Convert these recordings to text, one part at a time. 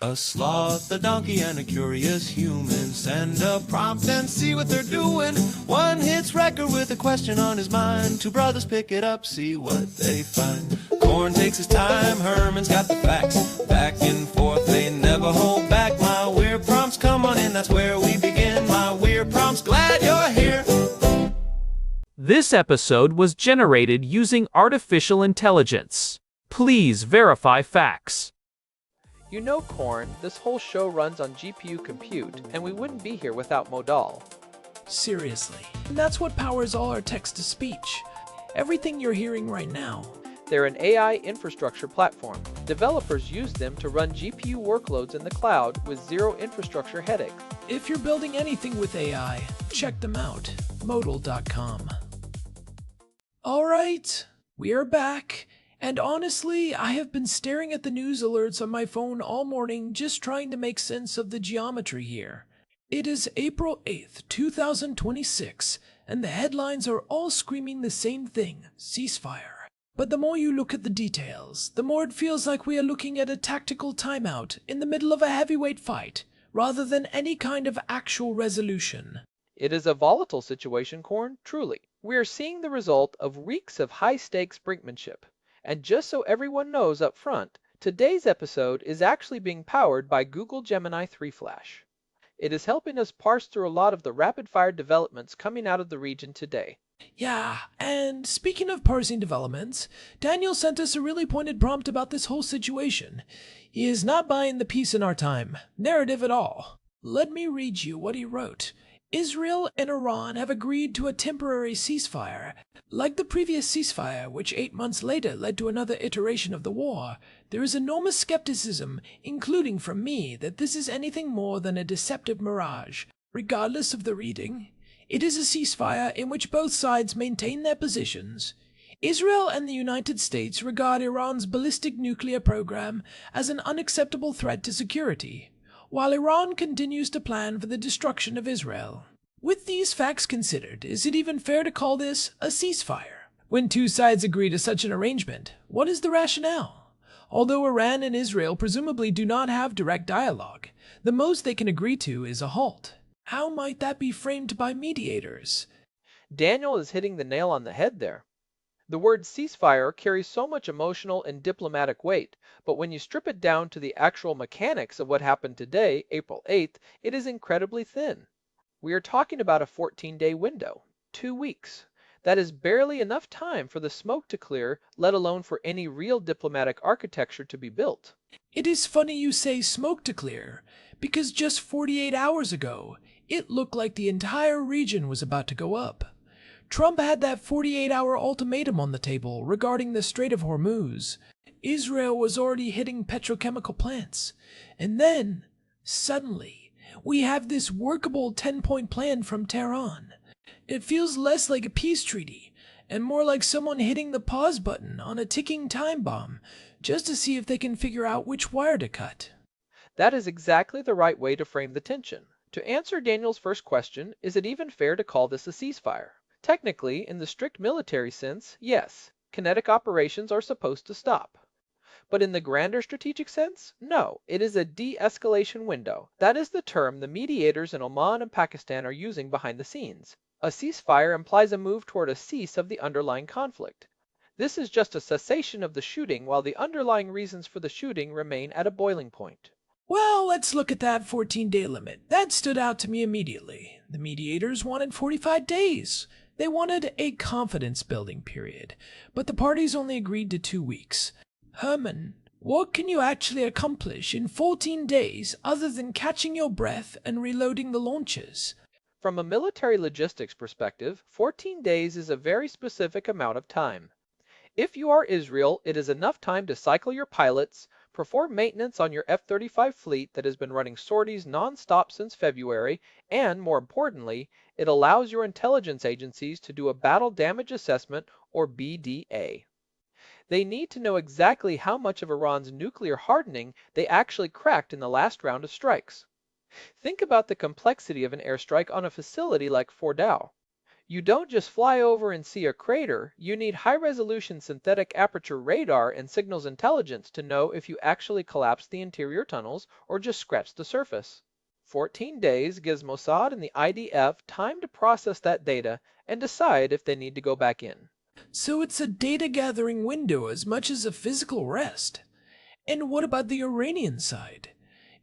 A sloth, a donkey, and a curious human. Send a prompt and see what they're doing. One hits record with a question on his mind. Two brothers pick it up, see what they find. Corn takes his time, Herman's got the facts. Back and forth, they never hold back. My weird prompts, come on in, that's where we begin. My weird prompts, glad you're here. This episode was generated using artificial intelligence. Please verify facts. You know, Corn, this whole show runs on GPU compute, and we wouldn't be here without Modal. Seriously. And that's what powers all our text-to-speech. Everything you're hearing right now. They're an AI infrastructure platform. Developers use them to run GPU workloads in the cloud with zero infrastructure headaches. If you're building anything with AI, check them out. Modal.com. Alright, we are back. And honestly, I have been staring at the news alerts on my phone all morning just trying to make sense of the geometry here. It is April 8th, 2026, and the headlines are all screaming the same thing, ceasefire. But the more you look at the details, the more it feels like we are looking at a tactical timeout in the middle of a heavyweight fight, rather than any kind of actual resolution. It is a volatile situation, Corn, truly. We are seeing the result of weeks of high-stakes brinkmanship. And just so everyone knows up front, today's episode is actually being powered by Google Gemini 3 Flash. It is helping us parse through a lot of the rapid-fire developments coming out of the region today. Yeah, and speaking of parsing developments, Daniel sent us a really pointed prompt about this whole situation. He is not buying the peace in our time narrative at all. Let me read you what he wrote. Israel and Iran have agreed to a temporary ceasefire. Like the previous ceasefire, which 8 months later led to another iteration of the war, there is enormous skepticism, including from me, that this is anything more than a deceptive mirage. Regardless of the reading, it is a ceasefire in which both sides maintain their positions. Israel and the United States regard Iran's ballistic nuclear program as an unacceptable threat to security, while Iran continues to plan for the destruction of Israel. With these facts considered, is it even fair to call this a ceasefire? When two sides agree to such an arrangement, what is the rationale? Although Iran and Israel presumably do not have direct dialogue, the most they can agree to is a halt. How might that be framed by mediators? Daniel is hitting the nail on the head there. The word ceasefire carries so much emotional and diplomatic weight, but when you strip it down to the actual mechanics of what happened today, April 8th, it is incredibly thin. We are talking about a 14-day window, 2 weeks. That is barely enough time for the smoke to clear, let alone for any real diplomatic architecture to be built. It is funny you say smoke to clear, because just 48 hours ago, it looked like the entire region was about to go up. Trump had that 48-hour ultimatum on the table regarding the Strait of Hormuz. Israel was already hitting petrochemical plants. And then, suddenly, we have this workable 10-point plan from Tehran. It feels less like a peace treaty, and more like someone hitting the pause button on a ticking time bomb, just to see if they can figure out which wire to cut. That is exactly the right way to frame the tension. To answer Daniel's first question, is it even fair to call this a ceasefire? Technically, in the strict military sense, yes, kinetic operations are supposed to stop. But in the grander strategic sense, no, it is a de-escalation window. That is the term the mediators in Oman and Pakistan are using behind the scenes. A ceasefire implies a move toward a cease of the underlying conflict. This is just a cessation of the shooting while the underlying reasons for the shooting remain at a boiling point. Well, let's look at that 14-day limit. That stood out to me immediately. The mediators wanted 45 days. They wanted a confidence-building period, but the parties only agreed to 2 weeks. Herman, what can you actually accomplish in 14 days other than catching your breath and reloading the launchers? From a military logistics perspective, 14 days is a very specific amount of time. If you are Israel, it is enough time to cycle your pilots, perform maintenance on your F-35 fleet that has been running sorties non-stop since February, and, more importantly, it allows your intelligence agencies to do a battle damage assessment, or BDA. They need to know exactly how much of Iran's nuclear hardening they actually cracked in the last round of strikes. Think about the complexity of an airstrike on a facility like Fordow. You don't just fly over and see a crater, you need high-resolution synthetic aperture radar and signals intelligence to know if you actually collapsed the interior tunnels or just scratched the surface. 14 days gives Mossad and the IDF time to process that data and decide if they need to go back in. So it's a data gathering window as much as a physical rest. And what about the Iranian side?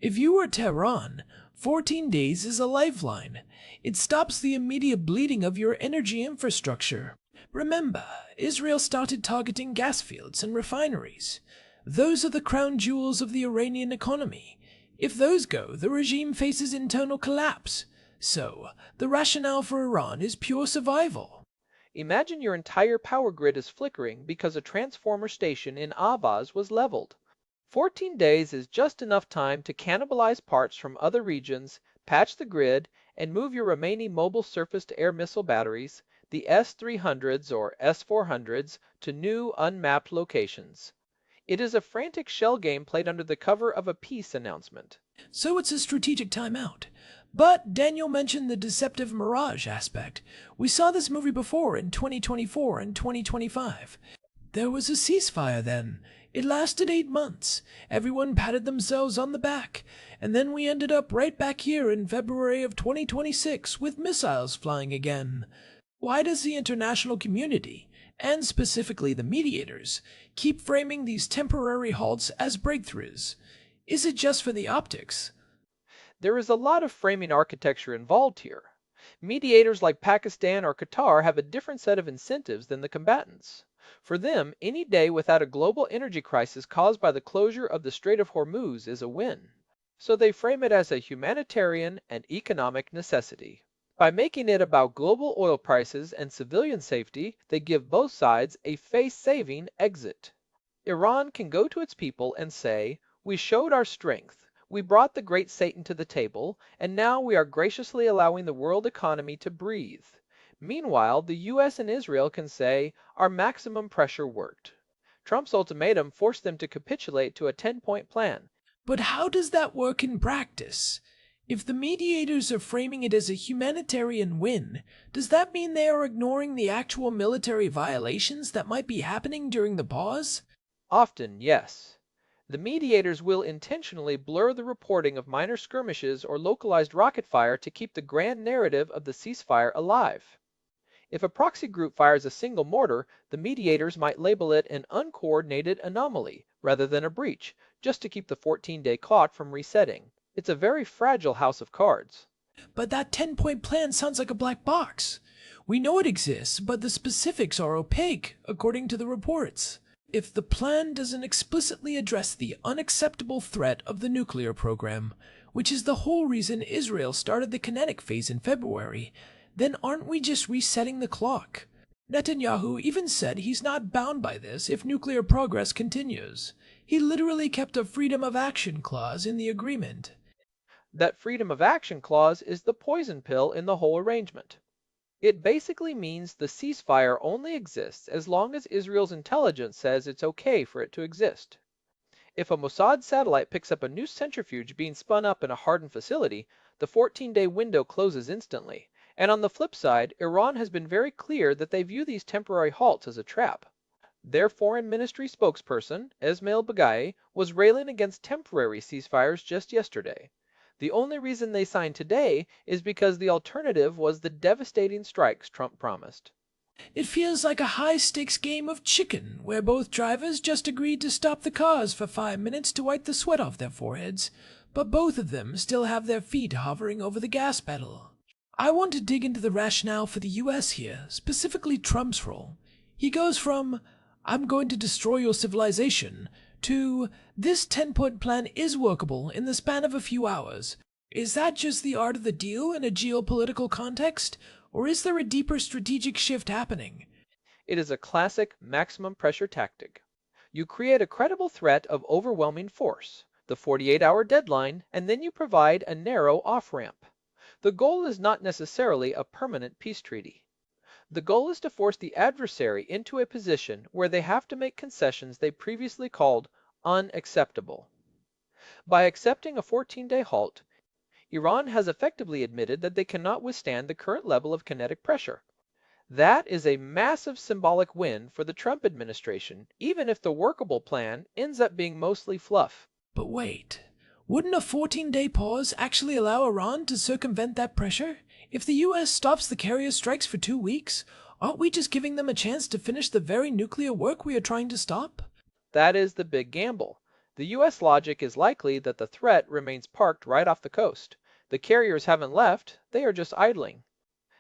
If you were Tehran, 14 days is a lifeline. It stops the immediate bleeding of your energy infrastructure. Remember, Israel started targeting gas fields and refineries. Those are the crown jewels of the Iranian economy. If those go, the regime faces internal collapse. So, the rationale for Iran is pure survival. Imagine your entire power grid is flickering because a transformer station in Avaz was leveled. 14 days is just enough time to cannibalize parts from other regions, patch the grid, and move your remaining mobile surface-to-air missile batteries, the S-300s or S-400s, to new, unmapped locations. It is a frantic shell game played under the cover of a peace announcement. So it's a strategic timeout. But Daniel mentioned the deceptive mirage aspect. We saw this movie before in 2024 and 2025. There was a ceasefire then. It lasted 8 months. Everyone patted themselves on the back. And then we ended up right back here in February of 2026 with missiles flying again. Why does the international community, and specifically the mediators, keep framing these temporary halts as breakthroughs? Is it just for the optics? There is a lot of framing architecture involved here. Mediators like Pakistan or Qatar have a different set of incentives than the combatants. For them, any day without a global energy crisis caused by the closure of the Strait of Hormuz is a win. So they frame it as a humanitarian and economic necessity. By making it about global oil prices and civilian safety, they give both sides a face-saving exit. Iran can go to its people and say, "We showed our strength. We brought the great Satan to the table, and now we are graciously allowing the world economy to breathe." Meanwhile, the US and Israel can say, "Our maximum pressure worked." Trump's ultimatum forced them to capitulate to a 10-point plan. But how does that work in practice? If the mediators are framing it as a humanitarian win, does that mean they are ignoring the actual military violations that might be happening during the pause? Often, yes. The mediators will intentionally blur the reporting of minor skirmishes or localized rocket fire to keep the grand narrative of the ceasefire alive. If a proxy group fires a single mortar, the mediators might label it an uncoordinated anomaly rather than a breach, just to keep the 14-day clock from resetting. It's a very fragile house of cards. But that 10-point plan sounds like a black box. We know it exists, but the specifics are opaque, according to the reports. If the plan doesn't explicitly address the unacceptable threat of the nuclear program, which is the whole reason Israel started the kinetic phase in February, then aren't we just resetting the clock? Netanyahu even said he's not bound by this if nuclear progress continues. He literally kept a freedom of action clause in the agreement. That freedom of action clause is the poison pill in the whole arrangement. It basically means the ceasefire only exists as long as Israel's intelligence says it's okay for it to exist. If a Mossad satellite picks up a new centrifuge being spun up in a hardened facility, the 14-day window closes instantly. And on the flip side, Iran has been very clear that they view these temporary halts as a trap. Their foreign ministry spokesperson, Esmail Baghaei, was railing against temporary ceasefires just yesterday. The only reason they signed today is because the alternative was the devastating strikes Trump promised. It feels like a high-stakes game of chicken, where both drivers just agreed to stop the cars for 5 minutes to wipe the sweat off their foreheads, but both of them still have their feet hovering over the gas pedal. I want to dig into the rationale for the US here, specifically Trump's role. He goes from, "I'm going to destroy your civilization," to, "This 10-point plan is workable in the span of a few hours." Is that just the art of the deal in a geopolitical context, or is there a deeper strategic shift happening? It is a classic maximum pressure tactic. You create a credible threat of overwhelming force, the 48-hour deadline, and then you provide a narrow off-ramp. The goal is not necessarily a permanent peace treaty. The goal is to force the adversary into a position where they have to make concessions they previously called unacceptable. By accepting a 14-day halt, Iran has effectively admitted that they cannot withstand the current level of kinetic pressure. That is a massive symbolic win for the Trump administration, even if the workable plan ends up being mostly fluff. But wait, wouldn't a 14-day pause actually allow Iran to circumvent that pressure? If the US stops the carrier strikes for 2 weeks, aren't we just giving them a chance to finish the very nuclear work we are trying to stop? That is the big gamble. The US logic is likely that the threat remains parked right off the coast. The carriers haven't left, they are just idling.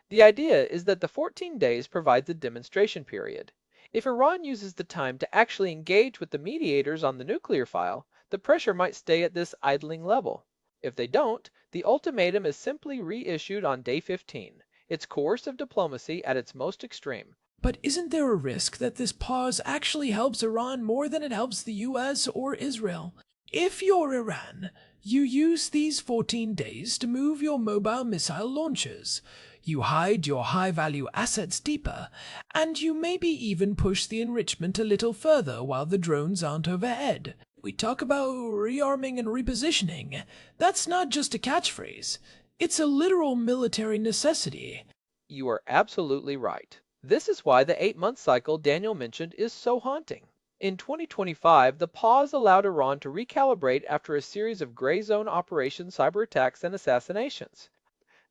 The idea is that the 14 days provides a demonstration period. If Iran uses the time to actually engage with the mediators on the nuclear file, the pressure might stay at this idling level. If they don't, the ultimatum is simply reissued on day 15. It's coercive diplomacy at its most extreme. But isn't there a risk that this pause actually helps Iran more than it helps the US or Israel? If you're Iran, you use these 14 days to move your mobile missile launchers. You hide your high-value assets deeper, and you maybe even push the enrichment a little further while the drones aren't overhead. We talk about rearming and repositioning. That's not just a catchphrase. It's a literal military necessity. You are absolutely right. This is why the 8-month cycle Daniel mentioned is so haunting. In 2025, the pause allowed Iran to recalibrate after a series of gray zone operations, cyber attacks, and assassinations.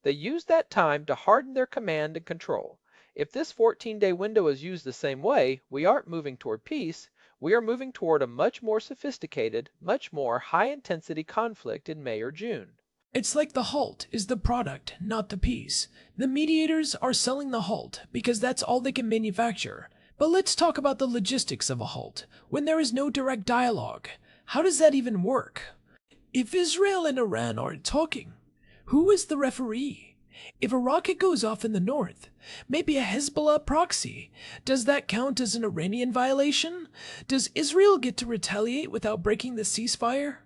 They used that time to harden their command and control. If this 14-day window is used the same way, we aren't moving toward peace, we are moving toward a much more sophisticated, much more high-intensity conflict in May or June. It's like the Halt is the product, not the piece. The mediators are selling the Halt because that's all they can manufacture. But let's talk about the logistics of a Halt, when there is no direct dialogue. How does that even work? If Israel and Iran aren't talking, who is the referee? If a rocket goes off in the north, maybe a Hezbollah proxy, does that count as an Iranian violation? Does Israel get to retaliate without breaking the ceasefire?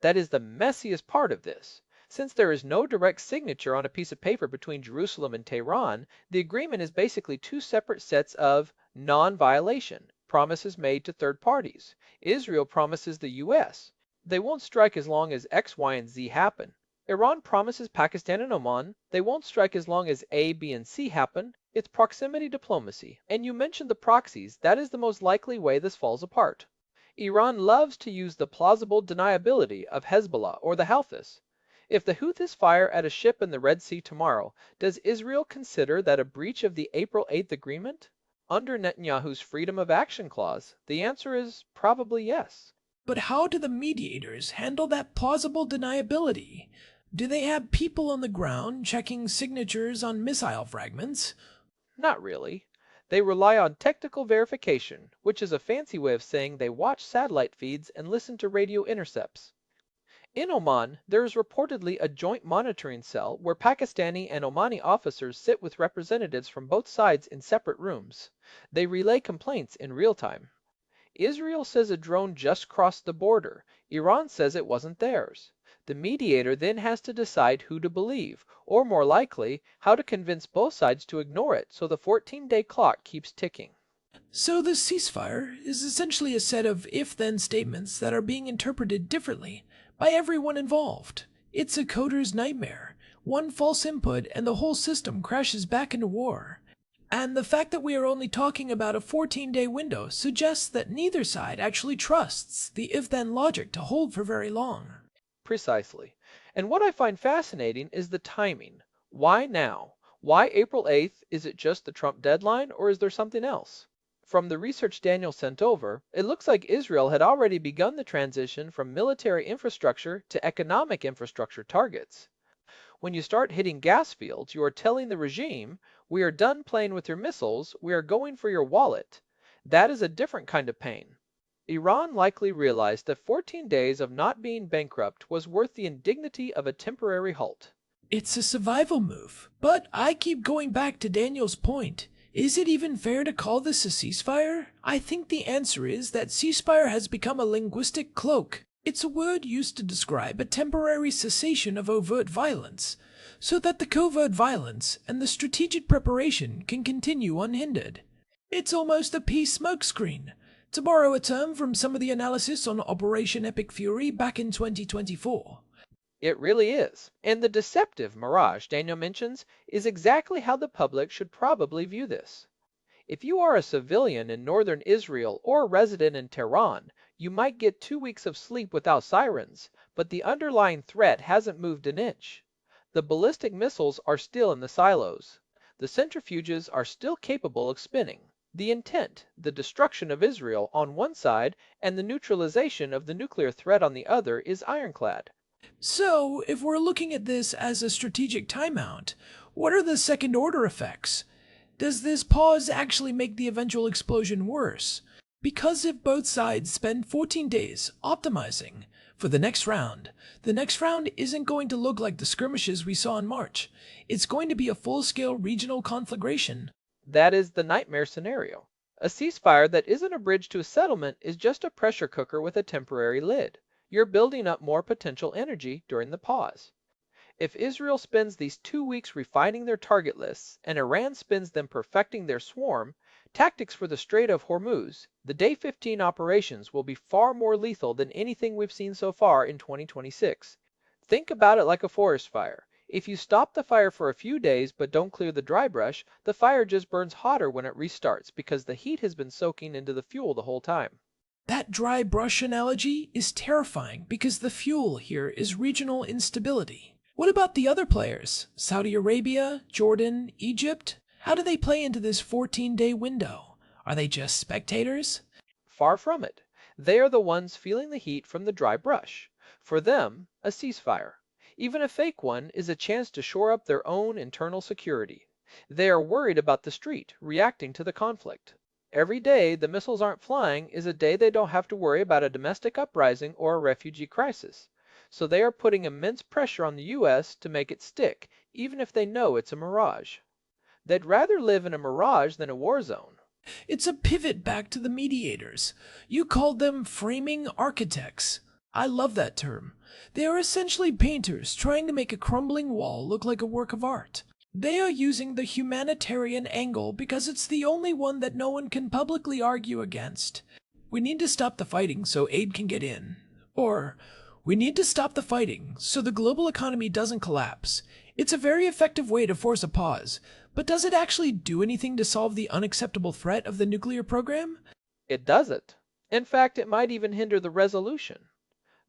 That is the messiest part of this. Since there is no direct signature on a piece of paper between Jerusalem and Tehran, the agreement is basically two separate sets of non-violation promises made to third parties. Israel promises the US they won't strike as long as X, Y, and Z happen. Iran promises Pakistan and Oman they won't strike as long as A, B, and C happen. It's proximity diplomacy. And you mentioned the proxies. That is the most likely way this falls apart. Iran loves to use the plausible deniability of Hezbollah or the Houthis. If the Houthis fire at a ship in the Red Sea tomorrow, does Israel consider that a breach of the April 8th agreement? Under Netanyahu's freedom of action clause, the answer is probably yes. But how do the mediators handle that plausible deniability? Do they have people on the ground checking signatures on missile fragments? Not really. They rely on technical verification, which is a fancy way of saying they watch satellite feeds and listen to radio intercepts. In Oman, there is reportedly a joint monitoring cell where Pakistani and Omani officers sit with representatives from both sides in separate rooms. They relay complaints in real time. Israel says a drone just crossed the border. Iran says it wasn't theirs. The mediator then has to decide who to believe, or more likely, how to convince both sides to ignore it so the 14-day clock keeps ticking. So the ceasefire is essentially a set of if-then statements that are being interpreted differently by everyone involved. It's a coder's nightmare. One false input and the whole system crashes back into war. And the fact that we are only talking about a 14-day window suggests that neither side actually trusts the if-then logic to hold for very long. Precisely. And what I find fascinating is the timing. Why now? Why April 8th? Is it just the Trump deadline, or is there something else? From the research Daniel sent over, it looks like Israel had already begun the transition from military infrastructure to economic infrastructure targets. When you start hitting gas fields, you are telling the regime, we are done playing with your missiles, we are going for your wallet. That is a different kind of pain. Iran likely realized that 14 days of not being bankrupt was worth the indignity of a temporary halt. It's a survival move. But I keep going back to Daniel's point. Is it even fair to call this a ceasefire? I think the answer is that ceasefire has become a linguistic cloak. It's a word used to describe a temporary cessation of overt violence, so that the covert violence and the strategic preparation can continue unhindered. It's almost a peace smokescreen, to borrow a term from some of the analysis on Operation Epic Fury back in 2024. It really is. And the deceptive mirage Daniel mentions is exactly how the public should probably view this. If you are a civilian in northern Israel or a resident in Tehran, you might get 2 weeks of sleep without sirens, but the underlying threat hasn't moved an inch. The ballistic missiles are still in the silos. The centrifuges are still capable of spinning. The intent, the destruction of Israel on one side and the neutralization of the nuclear threat on the other, is ironclad. So, if we're looking at this as a strategic timeout, what are the second order effects? Does this pause actually make the eventual explosion worse? Because if both sides spend 14 days optimizing for the next round isn't going to look like the skirmishes we saw in March. It's going to be a full-scale regional conflagration. That is the nightmare scenario. A ceasefire that isn't a bridge to a settlement is just a pressure cooker with a temporary lid. You're building up more potential energy during the pause. If Israel spends these 2 weeks refining their target lists and Iran spends them perfecting their swarm, tactics for the Strait of Hormuz, the Day 15 operations will be far more lethal than anything we've seen so far in 2026. Think about it like a forest fire. If you stop the fire for a few days but don't clear the dry brush, the fire just burns hotter when it restarts because the heat has been soaking into the fuel the whole time. That dry brush analogy is terrifying because the fuel here is regional instability. What about the other players? Saudi Arabia, Jordan, Egypt? How do they play into this 14-day window? Are they just spectators? Far from it. They are the ones feeling the heat from the dry brush. For them, a ceasefire, even a fake one, is a chance to shore up their own internal security. They are worried about the street reacting to the conflict. Every day the missiles aren't flying is a day they don't have to worry about a domestic uprising or a refugee crisis. So they are putting immense pressure on the U.S. to make it stick, even if they know it's a mirage. They'd rather live in a mirage than a war zone. It's a pivot back to the mediators. You called them framing architects. I love that term. They are essentially painters trying to make a crumbling wall look like a work of art. They are using the humanitarian angle because it's the only one that no one can publicly argue against. We need to stop the fighting so aid can get in. Or, we need to stop the fighting so the global economy doesn't collapse. It's a very effective way to force a pause, but does it actually do anything to solve the unacceptable threat of the nuclear program? It doesn't. In fact, it might even hinder the resolution.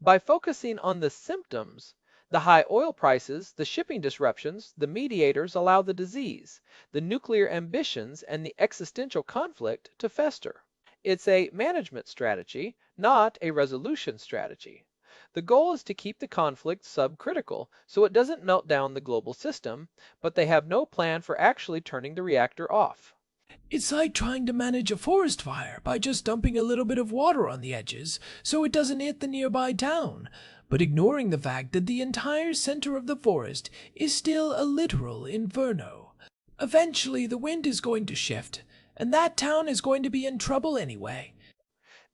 By focusing on the symptoms, the high oil prices, the shipping disruptions, the mediators allow the disease, the nuclear ambitions, and the existential conflict to fester. It's a management strategy, not a resolution strategy. The goal is to keep the conflict subcritical so it doesn't melt down the global system, but they have no plan for actually turning the reactor off. It's like trying to manage a forest fire by just dumping a little bit of water on the edges so it doesn't hit the nearby town, but ignoring the fact that the entire center of the forest is still a literal inferno. Eventually the wind is going to shift, and that town is going to be in trouble anyway.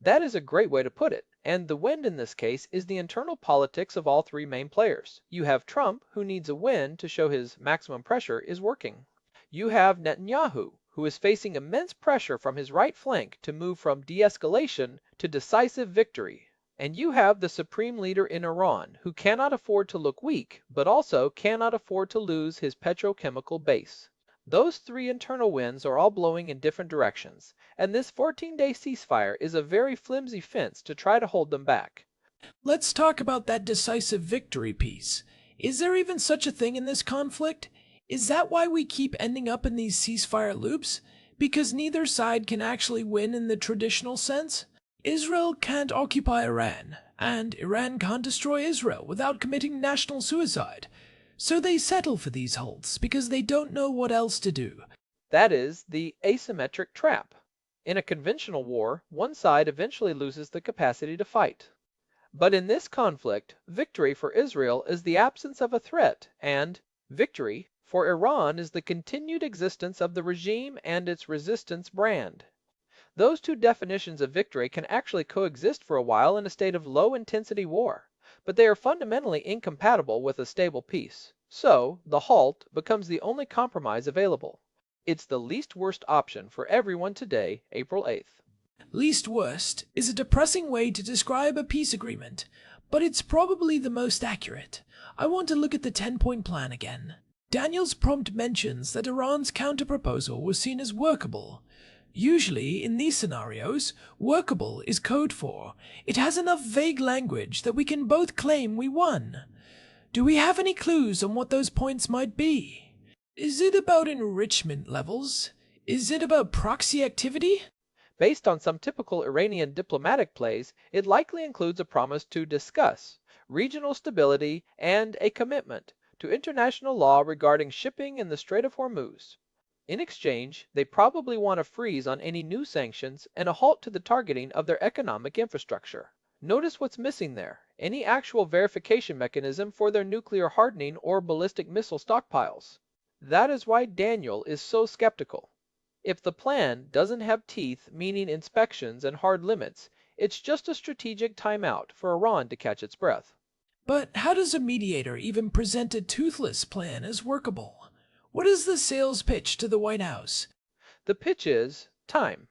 That is a great way to put it, and the wind in this case is the internal politics of all three main players. You have Trump, who needs a win to show his maximum pressure is working. You have Netanyahu, who is facing immense pressure from his right flank to move from de-escalation to decisive victory. And you have the supreme leader in Iran, who cannot afford to look weak, but also cannot afford to lose his petrochemical base. Those three internal winds are all blowing in different directions, and this 14-day ceasefire is a very flimsy fence to try to hold them back. Let's talk about that decisive victory piece. Is there even such a thing in this conflict? Is that why we keep ending up in these ceasefire loops? Because neither side can actually win in the traditional sense? Israel can't occupy Iran, and Iran can't destroy Israel without committing national suicide. So they settle for these halts because they don't know what else to do. That is the asymmetric trap. In a conventional war, one side eventually loses the capacity to fight. But in this conflict, victory for Israel is the absence of a threat, and victory for Iran is the continued existence of the regime and its resistance brand. Those two definitions of victory can actually coexist for a while in a state of low-intensity war, but they are fundamentally incompatible with a stable peace. So, the halt becomes the only compromise available. It's the least worst option for everyone today, April 8th. Least worst is a depressing way to describe a peace agreement, but it's probably the most accurate. I want to look at the 10-point plan again. Daniel's prompt mentions that Iran's counterproposal was seen as workable. Usually, in these scenarios, workable is code for it has enough vague language that we can both claim we won. Do we have any clues on what those points might be? Is it about enrichment levels? Is it about proxy activity? Based on some typical Iranian diplomatic plays, it likely includes a promise to discuss regional stability and a commitment to international law regarding shipping in the Strait of Hormuz. In exchange, they probably want a freeze on any new sanctions and a halt to the targeting of their economic infrastructure. Notice what's missing there: any actual verification mechanism for their nuclear hardening or ballistic missile stockpiles. That is why Daniel is so skeptical. If the plan doesn't have teeth, meaning inspections and hard limits, it's just a strategic timeout for Iran to catch its breath. But how does a mediator even present a toothless plan as workable? What is the sales pitch to the White House? The pitch is time.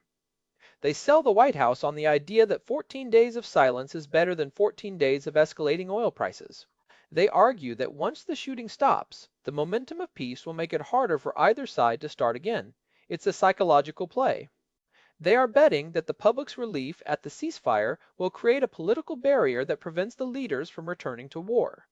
They sell the White House on the idea that 14 days of silence is better than 14 days of escalating oil prices. They argue that once the shooting stops, the momentum of peace will make it harder for either side to start again. It's a psychological play. They are betting that the public's relief at the ceasefire will create a political barrier that prevents the leaders from returning to war.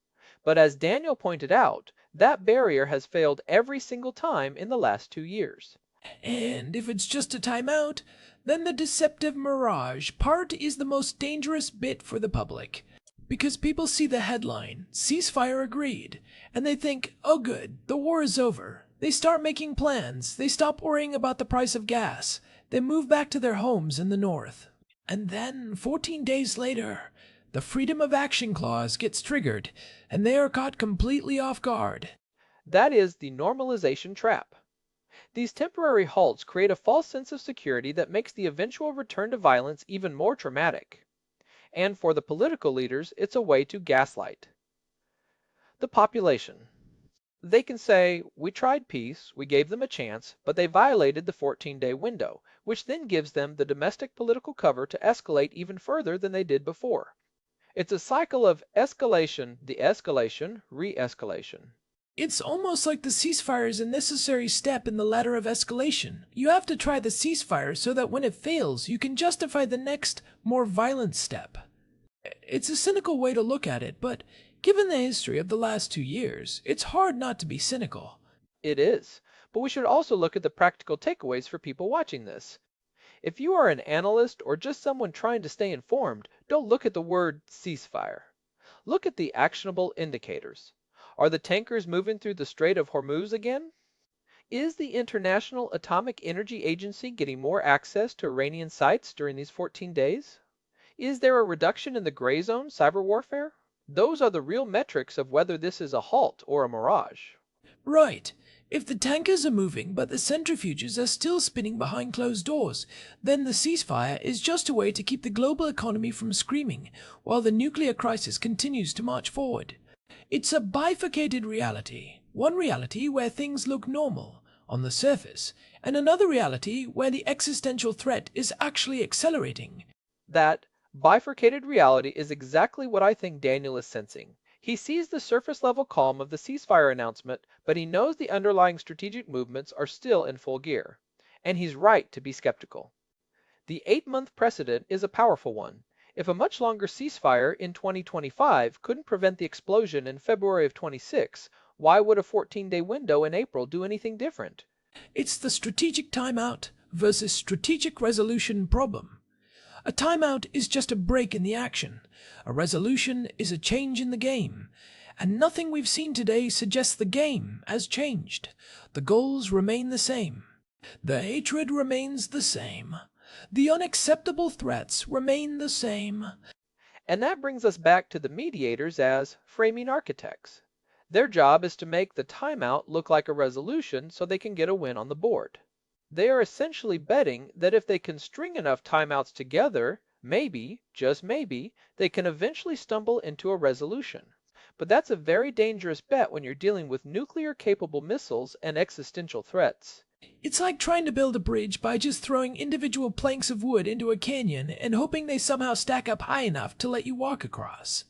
But as Daniel pointed out, that barrier has failed every single time in the last 2 years. And if it's just a timeout, then the deceptive mirage part is the most dangerous bit for the public. Because people see the headline, ceasefire agreed, and they think, oh good, the war is over. They start making plans, they stop worrying about the price of gas, they move back to their homes in the north. And then, 14 days later, the Freedom of Action Clause gets triggered, and they are caught completely off guard. That is the normalization trap. These temporary halts create a false sense of security that makes the eventual return to violence even more traumatic. And for the political leaders, it's a way to gaslight the population. They can say, we tried peace, we gave them a chance, but they violated the 14-day window, which then gives them the domestic political cover to escalate even further than they did before. It's a cycle of escalation, de-escalation, re-escalation. It's almost like the ceasefire is a necessary step in the ladder of escalation. You have to try the ceasefire so that when it fails, you can justify the next, more violent step. It's a cynical way to look at it, but given the history of the last 2 years, it's hard not to be cynical. It is, but we should also look at the practical takeaways for people watching this. If you are an analyst or just someone trying to stay informed, don't look at the word ceasefire. Look at the actionable indicators. Are the tankers moving through the Strait of Hormuz again? Is the International Atomic Energy Agency getting more access to Iranian sites during these 14 days? Is there a reduction in the gray zone cyber warfare? Those are the real metrics of whether this is a halt or a mirage. Right. If the tankers are moving but the centrifuges are still spinning behind closed doors, then the ceasefire is just a way to keep the global economy from screaming while the nuclear crisis continues to march forward. It's a bifurcated reality. One reality where things look normal on the surface, and another reality where the existential threat is actually accelerating. That bifurcated reality is exactly what I think Daniel is sensing. He sees the surface level calm of the ceasefire announcement, but he knows the underlying strategic movements are still in full gear. And he's right to be skeptical. The 8-month precedent is a powerful one. If a much longer ceasefire in 2025 couldn't prevent the explosion in February of 26, why would a 14-day window in April do anything different? It's the strategic timeout versus strategic resolution problem. A timeout is just a break in the action. A resolution is a change in the game. And nothing we've seen today suggests the game has changed. The goals remain the same. The hatred remains the same. The unacceptable threats remain the same. And that brings us back to the mediators as framing architects. Their job is to make the timeout look like a resolution so they can get a win on the board. They are essentially betting that if they can string enough timeouts together, maybe, just maybe, they can eventually stumble into a resolution. But that's a very dangerous bet when you're dealing with nuclear-capable missiles and existential threats. It's like trying to build a bridge by just throwing individual planks of wood into a canyon and hoping they somehow stack up high enough to let you walk across.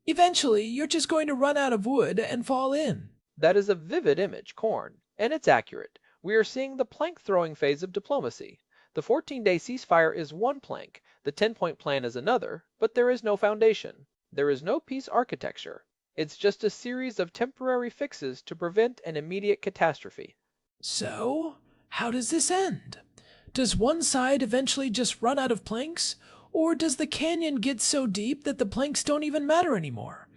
Eventually, you're just going to run out of wood and fall in. That is a vivid image, Corn, and it's accurate. We are seeing the plank-throwing phase of diplomacy. The 14-day ceasefire is one plank, the 10-point plan is another, but there is no foundation. There is no peace architecture. It's just a series of temporary fixes to prevent an immediate catastrophe. So, how does this end? Does one side eventually just run out of planks? Or does the canyon get so deep that the planks don't even matter anymore?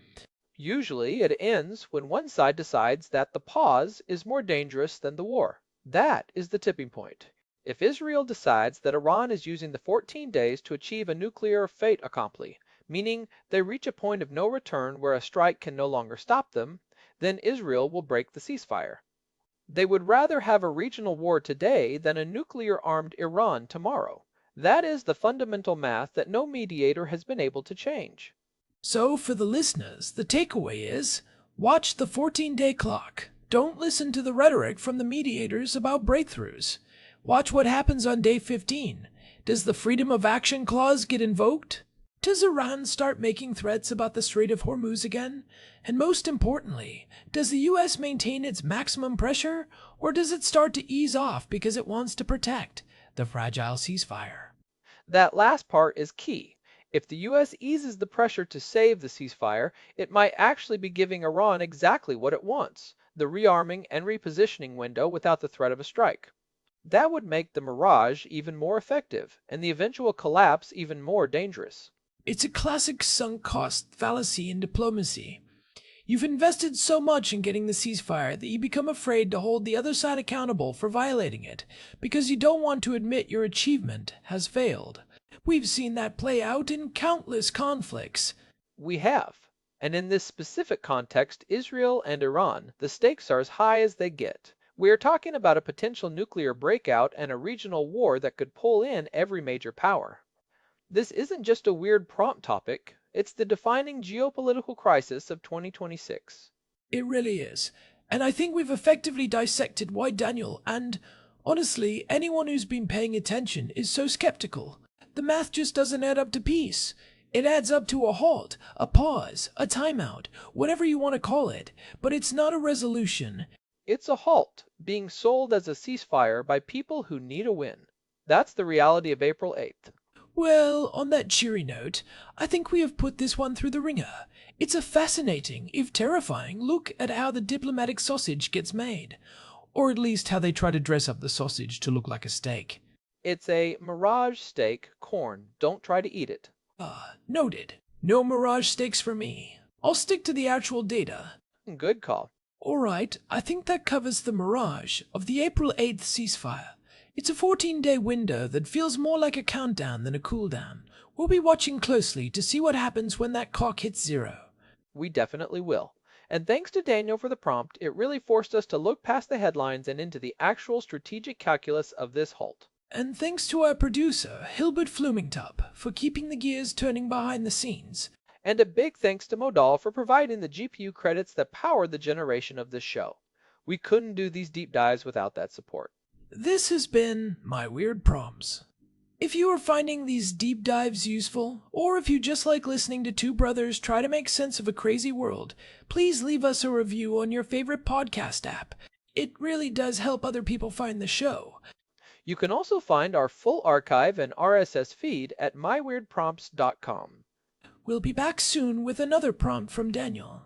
Usually it ends when one side decides that the pause is more dangerous than the war. That is the tipping point. If Israel decides that Iran is using the 14 days to achieve a nuclear fait accompli, meaning they reach a point of no return where a strike can no longer stop them, then Israel will break the ceasefire. They would rather have a regional war today than a nuclear-armed Iran tomorrow. That is the fundamental math that no mediator has been able to change. So, for the listeners, the takeaway is, watch the 14-day clock. Don't listen to the rhetoric from the mediators about breakthroughs. Watch what happens on day 15. Does the Freedom of Action Clause get invoked? Does Iran start making threats about the Strait of Hormuz again? And most importantly, does the U.S. maintain its maximum pressure, or does it start to ease off because it wants to protect the fragile ceasefire? That last part is key. If the U.S. eases the pressure to save the ceasefire, it might actually be giving Iran exactly what it wants, the rearming and repositioning window without the threat of a strike. That would make the mirage even more effective, and the eventual collapse even more dangerous. It's a classic sunk cost fallacy in diplomacy. You've invested so much in getting the ceasefire that you become afraid to hold the other side accountable for violating it, because you don't want to admit your achievement has failed. We've seen that play out in countless conflicts. We have. And in this specific context, Israel and Iran, the stakes are as high as they get. We are talking about a potential nuclear breakout and a regional war that could pull in every major power. This isn't just a weird prompt topic, it's the defining geopolitical crisis of 2026. It really is. And I think we've effectively dissected why Daniel and, honestly, anyone who's been paying attention is so skeptical. The math just doesn't add up to peace. It adds up to a halt, a pause, a timeout, whatever you want to call it, but it's not a resolution. It's a halt, being sold as a ceasefire by people who need a win. That's the reality of April 8th. Well, on that cheery note, I think we have put this one through the ringer. It's a fascinating, if terrifying, look at how the diplomatic sausage gets made. Or at least how they try to dress up the sausage to look like a steak. It's a mirage steak, Corn. Don't try to eat it. Noted. No mirage steaks for me. I'll stick to the actual data. Good call. Alright, I think that covers the mirage of the April 8th ceasefire. It's a 14-day window that feels more like a countdown than a cooldown. We'll be watching closely to see what happens when that clock hits 0. We definitely will. And thanks to Daniel for the prompt, it really forced us to look past the headlines and into the actual strategic calculus of this halt. And thanks to our producer, Hilbert Flumingtop, for keeping the gears turning behind the scenes. And a big thanks to Modal for providing the GPU credits that powered the generation of this show. We couldn't do these deep dives without that support. This has been My Weird Prompts. If you are finding these deep dives useful, or if you just like listening to two brothers try to make sense of a crazy world, please leave us a review on your favorite podcast app. It really does help other people find the show. You can also find our full archive and RSS feed at myweirdprompts.com. We'll be back soon with another prompt from Daniel.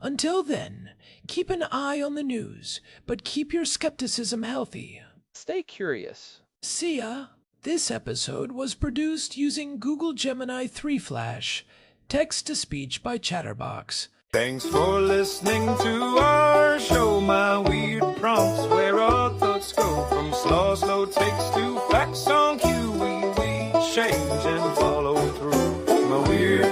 Until then, keep an eye on the news, but keep your skepticism healthy. Stay curious. See ya! This episode was produced using Google Gemini 3 Flash, text-to-speech by Chatterbox. Thanks for listening to our show, My Weird Prompts, where our thoughts go from slow takes to facts on cue. We change and follow through. My weird